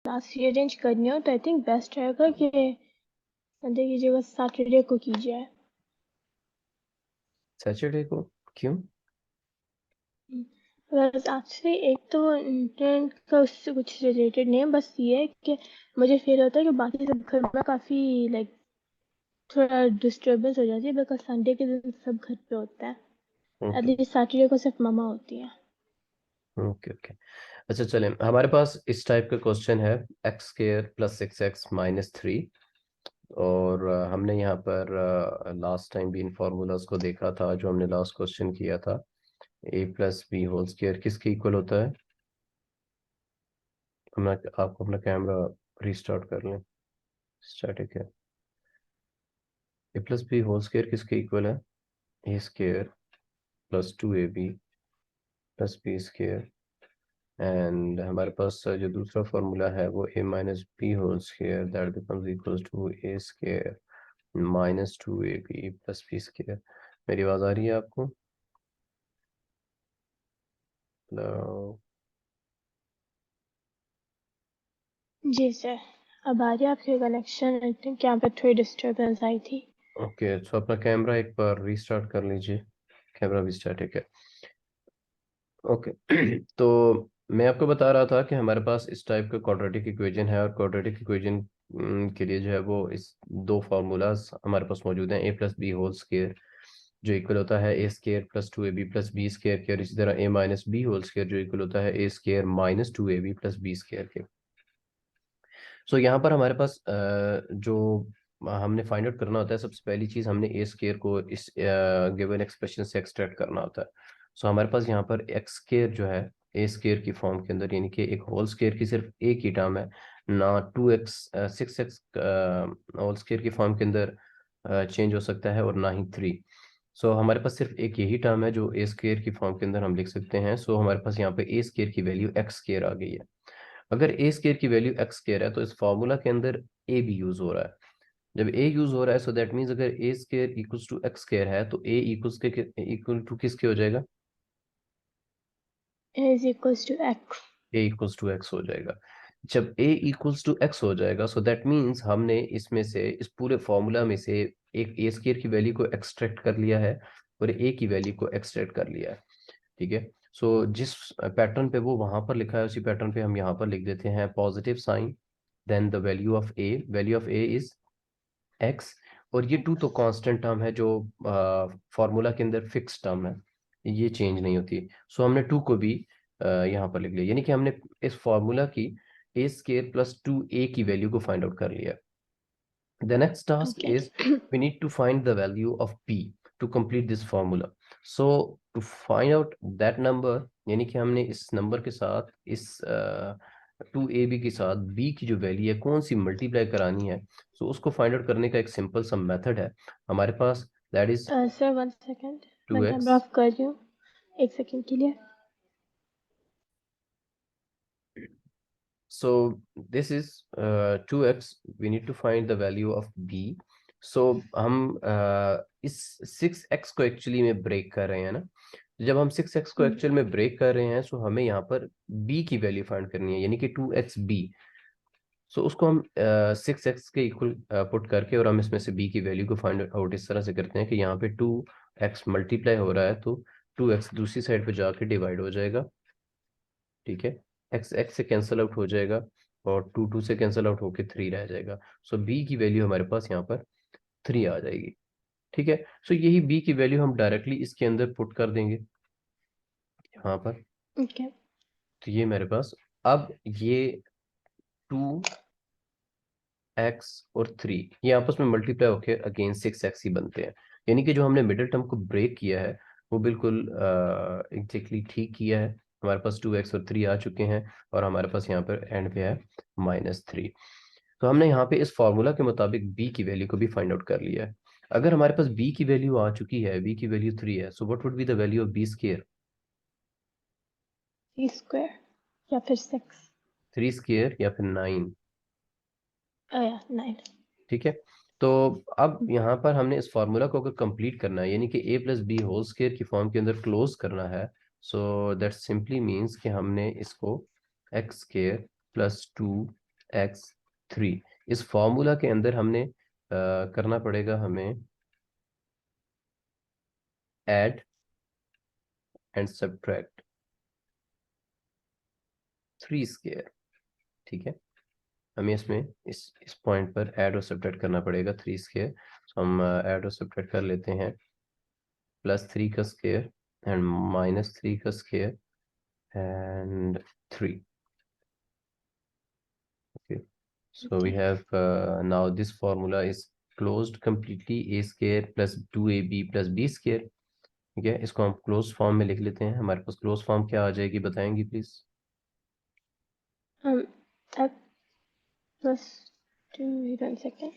Class rearrange करनी हो तो आई थिंक बेस्ट रहेगा कि संडे की जगह सैटरडे को की जाए। सैटरडे को क्यों? बस एक्चुअली एक तो इंटरनेट का उससे कुछ रिलेटेड नहीं है, बस ये है कि मुझे फील होता है कि बाकी सब घर में काफ़ी लाइक थोड़ा डिस्टर्बेंस हो जाती है, बिकॉज संडे के दिन सब घर पे होता है। ओके एटलीस्ट सैटरडे को सिर्फ मम्मा होती है। Okay okay. अच्छा चलें, हमारे पास इस टाइप का क्वेश्चन है, एक्स स्क्र प्लस 6x-3। और हमने यहाँ पर लास्ट टाइम भी इन फार्मूलाज को देखा था जो हमने लास्ट क्वेश्चन किया था। a plus B whole square किसके इक्वल होता है? आपको अपना कैमरा रीस्टार्ट कर लें, स्टैटिक है। a plus B whole square किसके इक्वल है? A square plus 2ab plus B square. And हमारे पास जो दूसरा फॉर्मूला है वो a minus B whole square that becomes equals to A square minus 2ab plus B square. मेरी आवाज़ आ रही है आपको? हेलो? जी सर, अब आ रही है आपकी कनेक्शन। आई थिंक यहाँ पे थोड़ी डिस्टर्बेंस आई थी। ओके, तो अपना कैमरा एक बार रीस्टार्ट कर लीजिए, कैमरा भी स्टैटिक है। ओके तो मैं आपको बता रहा था कि हमारे पास इस टाइप का क्वाड्रेटिक इक्वेशन है, और क्वाड्रेटिक इक्वेशन के लिए जो है वो इस दो फार्मूलाज हमारे पास मौजूद हैं, A plus B whole square जो इक्वल होता है A square plus 2ab plus B square के, और इसी तरह A minus B whole square जो इक्वल होता है A square minus 2ab plus B square के। सो यहाँ पर हमारे पास जो हमने फाइंड आउट करना होता है, सबसे पहली चीज़ हमने ए स्क्वायर को इस गिवन एक्सप्रेशन से एक्सट्रैक्ट करना होता है। सो हमारे पास यहाँ पर एक्स स्क्वायर जो है ए स्क्वायर की फॉर्म के अंदर, यानी कि एक होल स्क्वायर की सिर्फ एक ही टर्म है, ना 2x 6x होल स्क्वायर की फॉर्म के अंदर चेंज हो सकता है, और ना ही 3। सो हमारे पास सिर्फ एक यही टर्म है जो ए स्क्वायर की फॉर्म के अंदर हम लिख सकते हैं। सो हमारे पास यहाँ पे ए स्क्वायर की वैल्यू एक्स स्क्वायर आ गई है। अगर ए स्क्वायर की वैल्यू एक्स स्क्वायर है तो इस फॉर्मूला के अंदर ए भी यूज हो रहा है। जब ए यूज हो रहा है सो दैट मीन्स अगर A square equals to x square है तो ए इक्वल टू किसके हो जाएगा? Is equals to x. A equals to x हो जाएगा। जब ए इक्वल्स टू एक्स हो जाएगा सो दैट मीन्स हमने इसमें से, इस पूरे फॉर्मूला में से, एक ए स्क्वायर की वैल्यू को एक्सट्रैक्ट कर लिया है और ए की वैल्यू को एक्सट्रैक्ट कर लिया है। ठीक है। सो जिस पैटर्न पे वो वहां पर लिखा है उसी पैटर्न पे हम यहाँ पर लिख देते हैं positive sign, then the value of a is x. और ये टू तो कांस्टेंट टर्म है जो फॉर्मूला के अंदर फिक्स टर्म है, ये चेंज नहीं होती। सो हमने टू को भी यहाँ पर लिख लिया, यानी कि हमने इस फॉर्मूला की ए स्क्वायर प्लस 2a की वैल्यू को फाइंड आउट कर लिया। The next task okay. is we need to find the value of p to complete this formula. So to find out that number, यानी कि हमने इस नंबर के साथ इस 2ab के साथ b की जो वैल्यू है कौन सी मल्टीप्लाई करानी है, so उसको फाइंड आउट करने का एक सिंपल सा मेथड है हमारे पास, दैट इज सर 1 सेकेंड, मैं कैमरा 2x। ऑफ कर रही हूँ 1 सेकेंड के लिए। So this is 2x. We need to find the value of b. So हम इस 6x को एक्चुअली में ब्रेक कर रहे हैं ना। जब हम 6x को एक्चुअल में ब्रेक कर रहे हैं सो हमें यहाँ पर b की वैल्यू फाइंड करनी है, यानी कि 2xb। सो उसको हम 6x के इक्वल पुट करके और हम इसमें से b की वैल्यू को फाइंड आउट इस तरह से करते हैं कि यहाँ पे 2x मल्टीप्लाई हो रहा है तो 2x दूसरी साइड पे जाके डिवाइड हो जाएगा। ठीक है, एक्स एक्स से कैंसिल आउट हो जाएगा और टू टू से कैंसिल आउट होके 3 रह जाएगा। सो बी की वैल्यू हमारे पास यहाँ पर 3 आ जाएगी। ठीक है। सो यही बी की वैल्यू हम डायरेक्टली इसके अंदर पुट कर देंगे यहाँ पर। ओके। तो ये मेरे पास, अब ये 2x और 3 ये आपस में मल्टीप्लाई होके अगेन 6x ही बनते हैं, यानी कि जो हमने मिडिल टर्म को ब्रेक किया है वो बिल्कुल एग्जैक्टली ठीक किया है। हमारे पास 2x और 3 आ चुके हैं और हमारे पास यहाँ पर एंड पे है -3। तो हमने यहाँ पे इस फॉर्मूला के मुताबिक b की वैल्यू को भी फाइंड आउट कर लिया है। अगर हमारे पास b की वैल्यू आ चुकी है, b की वैल्यू 3 है, so what would be the value of b square? 3 square या फिर 6। 3 स्क्वायर या फिर 9। या 9। ठीक है। तो अब यहाँ पर हमने इस फार्मूला को अगर कंप्लीट करना है, यानी कि a plus B whole square की फॉर्म के अंदर क्लोज करना है, सो दैट सिंपली मीन्स कि हमने इसको एक्स स्क्वायर प्लस 2 x3। इस फॉर्मूला के अंदर हमने करना पड़ेगा हमें ऐड एंड सब्ट्रैक्ट 3 स्क्वायर। ठीक है, हमें इसमें इस पॉइंट पर ऐड और सब्ट्रैक्ट करना पड़ेगा 3 स्क्वायर। तो हम ऐड और सब्ट्रैक्ट कर लेते हैं। +3 का स्क्वायर एंड -3 का square and 3। okay, so we Okay. have now this formula is closed completely, a square plus 2ab plus b square। ठीक है, इसको हम क्लोज फॉर्म में लिख लेते हैं। हमारे पास क्लोज फॉर्म क्या आ जाएगी, बताएंगी please? X plus 2, wait 1 second.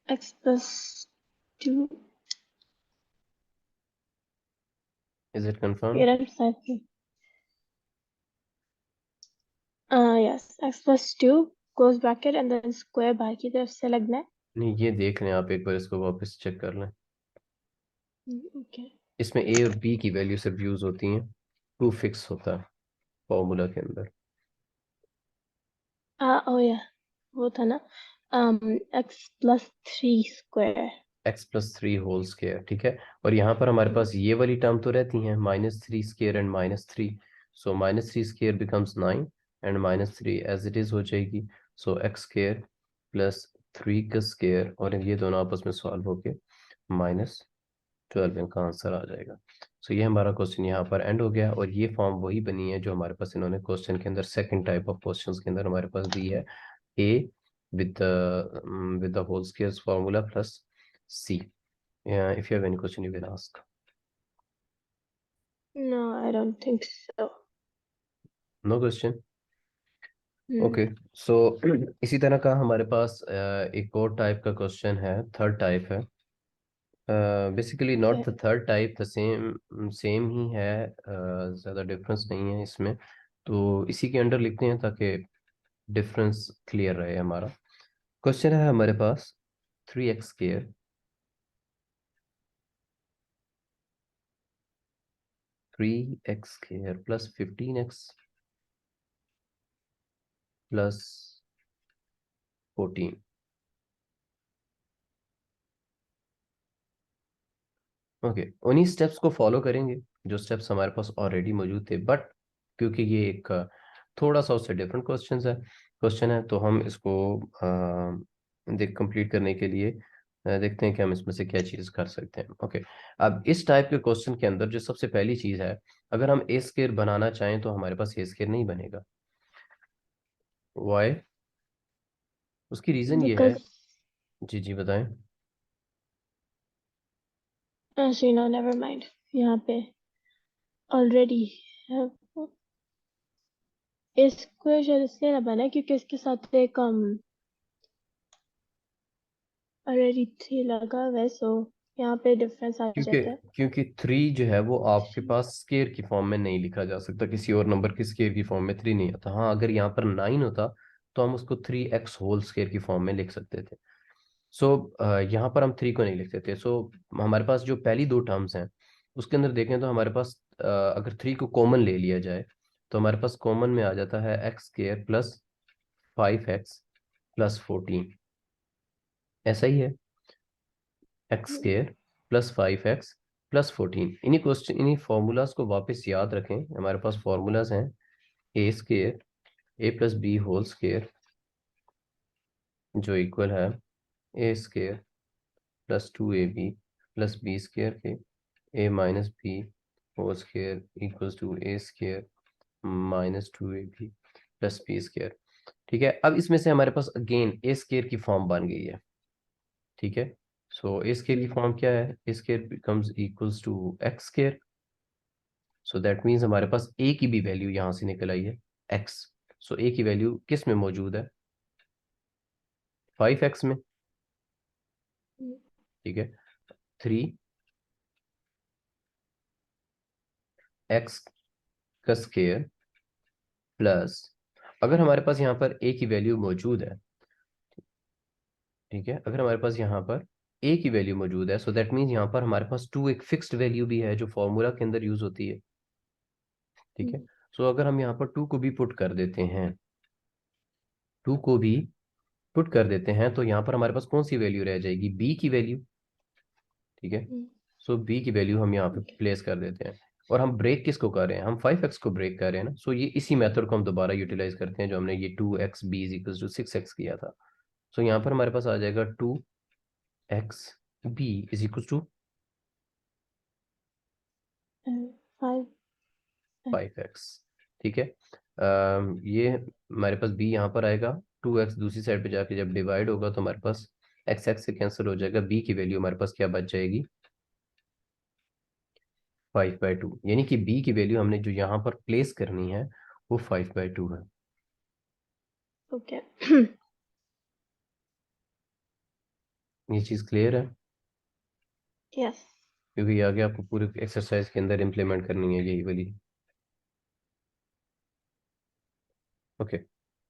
X plus 2, is it confirm? wait I'm typing. Yes, X plus 2, close bracket and then square बाहर की तरफ से लगना है। नहीं, ये देख लें आप एक बार, इसको वापस चेक कर लें। Okay. इसमें ए और बी की वैल्यू सिर्फ यूज होती हैं, टू फिक्स होता है फॉर्मूला के अंदर। Oh yeah, वो था ना। X plus 3 square. x+3 whole square. ठीक है, और यहाँ पर हमारे पास ये वाली टर्म तो रहती हैं, -3 square and -3। So -3 square becomes 9 and -3 as it is हो जाएगी। सो x² प्लस 3 का स्क्वायर, और ये दोनों आपस में सॉल्व होके -12 इनका आंसर आ जाएगा। सो ये हमारा क्वेश्चन यहाँ पर एंड हो गया, और ये फॉर्म वही बनी है जो हमारे पास इन्होंने क्वेश्चन के अंदर सेकंड टाइप ऑफ क्वेश्चंस के अंदर हमारे पास दी है, a with the whole squares formula plus c। if you have any question you can ask। No, I don't think so. no question। Hmm. Okay, so इसी तरह का हमारे पास एक और टाइप का क्वेश्चन है, थर्ड टाइप है। Basically not the Okay. Third type, the same same ही है, ज़्यादा डिफरेंस नहीं है इसमें। तो इसी के अंडर लिखते हैं ताकि डिफरेंस क्लियर रहे हमारा। क्वेश्चन है हमारे पास 3x² 3x² plus 15x plus 14। Okay, उन्हीं स्टेप्स को फॉलो करेंगे जो स्टेप्स हमारे पास ऑलरेडी मौजूद थे, बट क्योंकि ये एक थोड़ा सा उससे डिफरेंट क्वेश्चन है, तो हम इसको देख कंप्लीट करने के लिए देखते हैं कि हम इसमें से क्या चीज़ कर सकते हैं। ओके, अब इस टाइप के क्वेश्चन के अंदर जो सबसे पहली चीज़ है, अगर हम ए स्क्वायर बनाना चाहें तो हमारे पास ए स्क्वायर नहीं बनेगा। वाई? उसकी रीज़न ये है। Because जी जी बताएं। actually no, never mind. यहाँ पे already है। इसको शायद इसलिए ना बना है क्योंकि इसके साथ एक already 3 लगा हुआ है, so यहाँ पे डिफरेंस आ क्योंकि जाता है। क्योंकि 3 जो है वो आपके पास स्केयर की फॉर्म में नहीं लिखा जा सकता, किसी और नंबर की स्केयर की फॉर्म में 3 नहीं आता। हाँ, अगर यहाँ पर 9 होता तो हम उसको 3x होल स्केयर की फॉर्म में लिख सकते थे। सो यहाँ पर हम 3 को नहीं लिखते थे। सो हमारे पास जो पहली दो टर्म्स हैं उसके अंदर देखें तो हमारे पास अगर 3 को कॉमन ले लिया जाए तो हमारे पास कॉमन में आ जाता है x² प्लस 5x प्लस 14। ऐसा ही है, x² प्लस 5x प्लस 14। इन्हीं फॉर्मूलाज को वापस याद रखें। हमारे पास फॉर्मूलाज हैं a² a plus B whole square जो इक्वल है a² plus 2ab plus b square के a minus B whole square equals to a² minus 2ab plus b square. ठीक है, अब इसमें से हमारे पास अगेन a² की फॉर्म बन गई है। ठीक है, सो a² की फॉर्म क्या है, a² becomes equals to x²। So that means हमारे पास a की भी वैल्यू यहाँ से निकल आई है x। सो a की वैल्यू किस में मौजूद है, 5x में। ठीक है, 3x का स्क्वायर प्लस, अगर हमारे पास यहाँ पर a की वैल्यू मौजूद है, ठीक है, अगर हमारे पास यहाँ पर a की वैल्यू मौजूद है, सो दैट मीन्स यहाँ पर हमारे पास 2 एक फिक्स्ड वैल्यू भी है जो फॉर्मूला के अंदर यूज होती है। ठीक है, सो अगर हम यहाँ पर 2 को भी पुट कर देते हैं 2 को भी पुट कर देते हैं, तो यहाँ पर हमारे पास कौन सी वैल्यू रह जाएगी, बी की वैल्यू। ठीक है, सो बी की वैल्यू हम यहाँ पे ओके। प्लेस कर देते हैं। और हम ब्रेक किसको कर रहे हैं, हम 5x को ब्रेक कर रहे हैं ना, सो ये इसी मेथड को हम दोबारा यूटिलाइज करते हैं जो हमने ये 2x b is equal to 6x किया था। सो यहाँ पर हमारे पास आ जाएगा 2x b is equal to 5। 5x। ठीक है, ये हमारे पास b यहाँ पर आएगा, 2x दूसरी साइड पे जाके जब डिवाइड होगा तो हमारे पास x x से कैंसिल हो जाएगा, b की वैल्यू हमारे पास क्या बच जाएगी, 5/2। यानी कि b की वैल्यू हमने जो यहाँ पर प्लेस करनी है वो 5/2 है। ओके। ये चीज़ क्लियर है, यस। क्योंकि आगे आपको पूरे एक्सरसाइज के अंदर इम्प्लीमेंट करनी है यही वाली। ओके,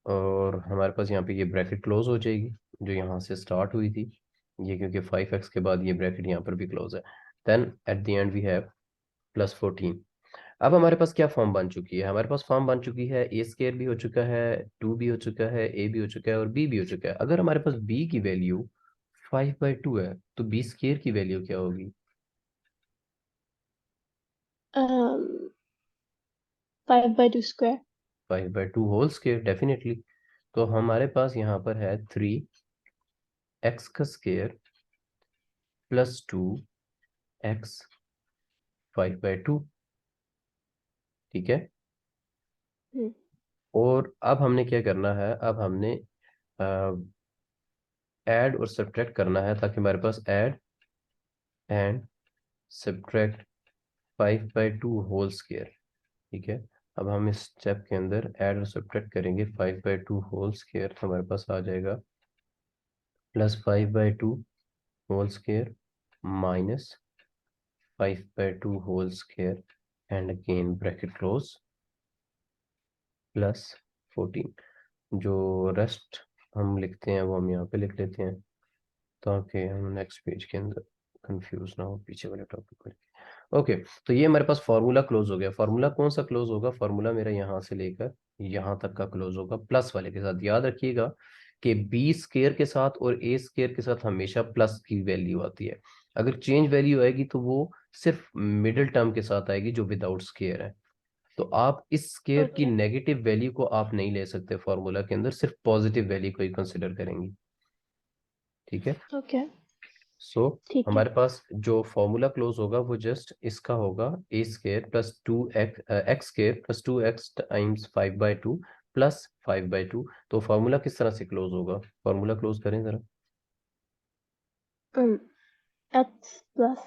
और हमारे पास यहाँ पे ये ब्रैकेट क्लोज हो जाएगी जो यहाँ से स्टार्ट हुई थी, ये क्योंकि 5x के बाद ये ब्रैकेट यहाँ पर भी क्लोज है। Then at the end we have +14। अब हमारे पास क्या फॉर्म बन चुकी है, हमारे पास फॉर्म बन चुकी है ए स्केयर भी हो चुका है, 2 भी हो चुका है, ए भी हो चुका है और बी भी हो चुका है। अगर हमारे पास बी की वैल्यू 5/2 है तो बी स्केयर की वैल्यू क्या होगी, 5/2 स्क्वायर। 5/2 whole square definitely. तो हमारे पास यहाँ पर है 3x का स्केयर +2x 5/2। ठीक है, और अब हमने क्या करना है, अब हमने ऐड और सब्ट्रैक्ट करना है ताकि हमारे पास add and subtract 5/2 whole square. ठीक है, अब हम इस स्टेप के अंदर ऐड और सब्ट्रैक्ट करेंगे 5/2 होल स्केयर, तो हमारे पास आ जाएगा +5/2 whole square -5/2 whole square and again bracket close +14। जो रेस्ट हम लिखते हैं वो हम यहाँ पे लिख लेते हैं ताकि हम नेक्स्ट पेज के अंदर कंफ्यूज ना हो पीछे वाले टॉपिक में। ओके, तो ये हमारे पास फार्मूला क्लोज हो गया। फार्मूला कौन सा क्लोज होगा, फार्मूला मेरा यहाँ से लेकर यहाँ तक का क्लोज होगा प्लस वाले के साथ। याद रखिएगा कि बी स्केयर के साथ और ए स्केयर के साथ हमेशा प्लस की वैल्यू आती है। अगर चेंज वैल्यू आएगी तो वो सिर्फ मिडिल टर्म के साथ आएगी जो विदाउट स्केयर है। तो आप इस स्केयर की ओके। नेगेटिव वैल्यू को आप नहीं ले सकते फॉर्मूला के अंदर, सिर्फ पॉजिटिव वैल्यू को ही कंसिडर करेंगी। ठीक है, ओके। सो ठीक है। हमारे पास जो फॉर्मूला क्लोज होगा वो जस्ट इसका होगा, ए स्केयर +2x टाइम्स 5/2 +5/2। तो फॉर्मूला किस तरह से क्लोज होगा, फॉर्मूला क्लोज करें जरा। x प्लस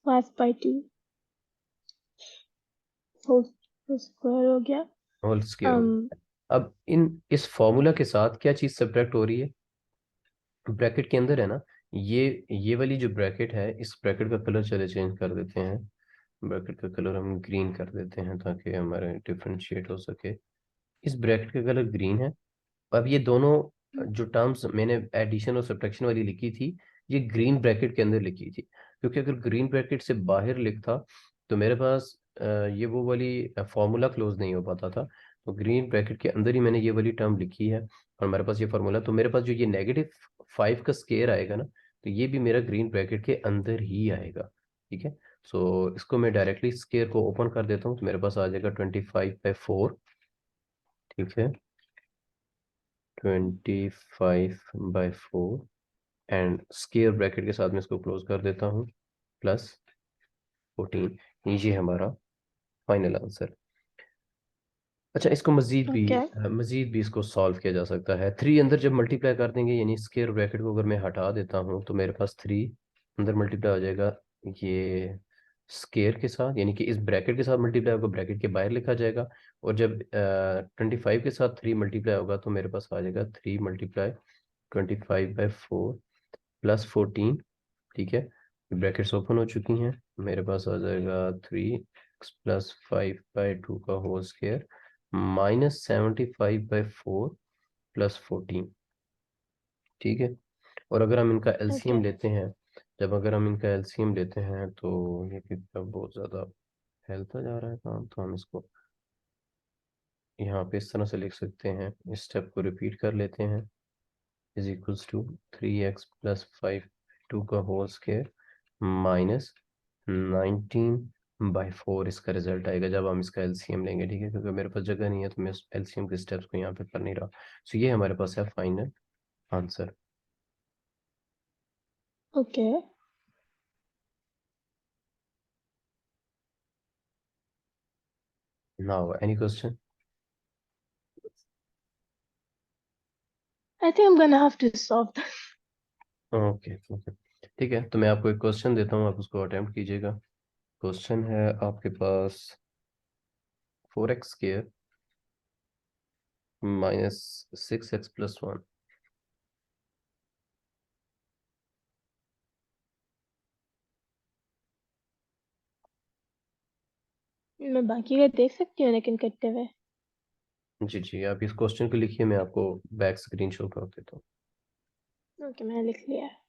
5/2 होल स्क्वायर हो गया। होल स्केयर um होगा। अब इन इस फॉर्मूला के साथ क्या चीज सब्ट्रैक्ट हो रही है, ब्रैकेट के अंदर है ना, ये वाली जो ब्रैकेट है, इस ब्रैकेट का कलर चले चेंज कर देते हैं। ब्रैकेट का कलर हम ग्रीन कर देते हैं ताकि हमारे डिफ्रेंशिएट हो सके। इस ब्रैकेट का कलर ग्रीन है। अब ये दोनों जो टर्म्स मैंने एडिशन और सब्ट्रैक्शन वाली लिखी थी, ये ग्रीन ब्रैकेट के अंदर लिखी थी, क्योंकि अगर ग्रीन ब्रैकेट से बाहर लिखता तो मेरे पास ये वो वाली फॉर्मूला क्लोज नहीं हो पाता था। तो ग्रीन ब्रैकेट के अंदर ही मैंने ये वाली टर्म लिखी है और हमारे पास ये फार्मूला, तो मेरे पास जो ये -5 का स्केयर आएगा ना, तो ये भी मेरा ग्रीन ब्रैकेट के अंदर ही आएगा। ठीक है, सो इसको मैं डायरेक्टली स्केयर को ओपन कर देता हूँ तो मेरे पास आ जाएगा 25/4। ठीक है, 25/4 एंड स्केयर ब्रैकेट के साथ में इसको क्लोज कर देता हूँ +14। ये हमारा फाइनल आंसर। अच्छा, इसको ओके। मजीद भी इसको सॉल्व किया जा सकता है। 3 अंदर जब मल्टीप्लाई कर देंगे, यानी स्केयर ब्रैकेट को अगर मैं हटा देता हूँ तो मेरे पास 3 अंदर मल्टीप्लाई हो जाएगा, ये स्केयर के साथ, यानी कि इस ब्रैकेट के साथ मल्टीप्लाई होगा, ब्रैकेट के बाहर लिखा जाएगा। और जब 25 के साथ 3 मल्टीप्लाई होगा तो मेरे पास आ जाएगा 3 × 25/4 +14। ठीक है, ब्रैकेट्स ओपन हो चुकी हैं, मेरे पास आ जाएगा 3x + 5/2 का होल स्केयर -75/4 +14। ठीक है, और अगर हम इनका ओके। एलसीएम लेते हैं, जब अगर हम इनका एलसीएम लेते हैं तो ये कितना बहुत ज़्यादा फैलता जा रहा है काम, तो हम इसको यहाँ पे इस तरह से लिख सकते हैं, इस स्टेप को रिपीट कर लेते हैं, is equals to 3x plus 5/2 का होल स्क्वायर माइनस 19/4 इसका रिजल्ट आएगा जब हम इसका एलसीएम लेंगे, ठीक है, क्योंकि मेरे पास जगह नहीं है तो मैं एलसीएम के स्टेप्स को यहाँ पे कर नहीं रहा। सो ये हमारे पास है final answer. Okay, now any question? I think I am gonna have to solve that. Okay okay, ठीक है, तो मैं आपको एक क्वेश्चन देता हूँ, आप उसको अटेम्प्ट कीजिएगा। क्वेश्चन है आपके पास 4x square minus 6x plus 1। मैं बाकी का देख सकती हूँ लेकिन करते हुए। जी जी, आप इस क्वेश्चन को लिखिए, मैं आपको बैक स्क्रीन शो कर देता हूँ। ओके, मैंने लिख लिया है।